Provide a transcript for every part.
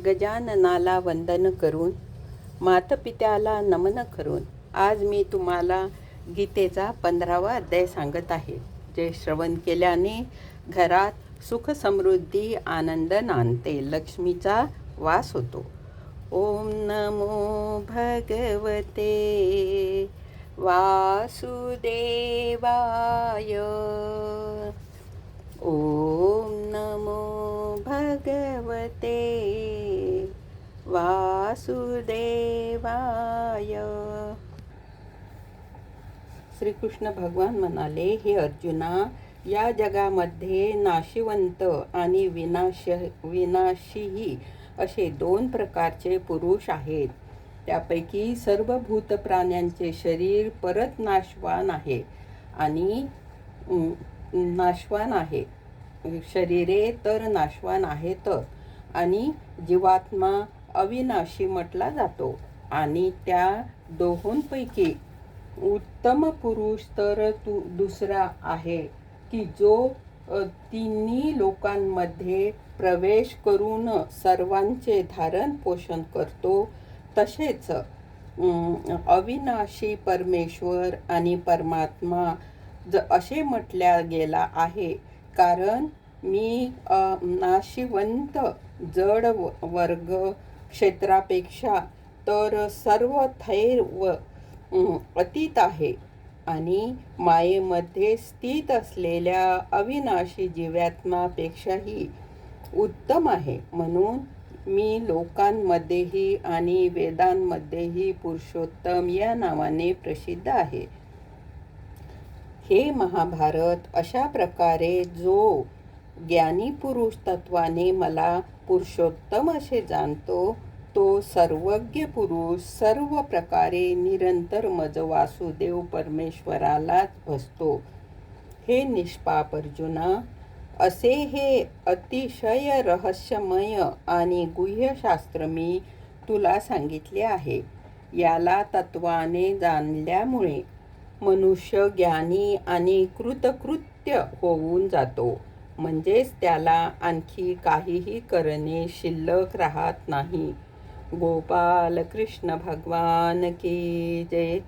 गजाननाला वंदन करून, मातापित्याला नमन करून आज मी तुम्हाला गीतेचा 15वा अध्याय सांगत आहे. जे श्रवण केल्याने घरात सुख समृद्धी आनंद नांदते, लक्ष्मीचा वास होतो. ओम नमो भगवते वासुदेवाय. ओम नमो भगवते वासुदेवाय. श्रीकृष्ण भगवान म्हणाले, हे अर्जुना, या जगामध्ये नाशिवंत आणि विनाशीही असे 2 प्रकारचे पुरुष आहेत. त्यापैकी सर्व भूत प्राण्यांचे शरीर परत नाशवान आहे आणि नाशवान आहे. शरीरे तर नाशवान आहेत आणि जीवात्मा अविनाशी म्हटला जातो. आणि त्या दोहोंपैकी उत्तम पुरुष तर दुसरा आहे की जो तिन्ही लोकांमध्ये प्रवेश करून सर्वांचे धारण पोषण करतो. तसेच अविनाशी परमेश्वर आणि परमात्मा असे म्हटल्या गेला आहे, कारण मी नाशिवंत जड वर्ग क्षेत्रापेक्षा तर सर्व थैर व अतीत आहे आणि मायेमध्ये स्थित असलेल्या अविनाशी जीवात्म्यापेक्षाही उत्तम आहे. म्हणून मी लोकांमध्येही आणि वेदांमध्येही पुरुषोत्तम या नावाने प्रसिद्ध आहे. हे महाभारत, अशा प्रकारे जो ज्ञानी पुरुष तत्वाने मला पुरुषोत्तम असे जाणतो, तो सर्वज्ञ पुरुष सर्व प्रकारे निरंतर मज वासुदेव परमेश्वरालाच भजतो. हे निष्पाप अर्जुना, असे हे अतिशय रहस्यमय आणि गुह्य शास्त्र मी तुला सांगितले आहे. याला तत्वाने जाणल्यामुळे मनुष्य ज्ञानी आणि कृतकृत्य होऊन जातो. म्हणजेच त्याला आणखी काहीही करणे शिल्लक राहत नाही. गोपाल कृष्ण भगवान की जय.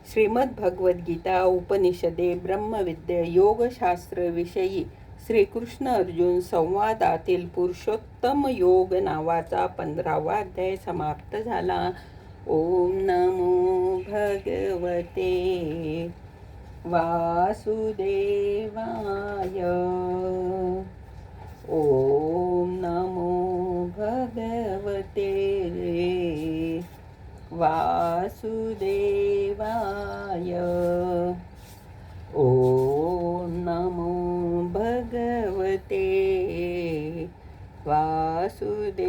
श्रीमद भगवद्गीता उपनिषदे ब्रह्मविद्या योगशास्त्र विषयी श्रीकृष्ण अर्जुन संवादातील पुरुषोत्तम योग नावाचा 15वा अध्याय समाप्त झाला. ओम नमो भगवते वासुदेवाय. ओम नमो भगवते वासुदेवाय. ओम नमो भगवते वासुदेवाय.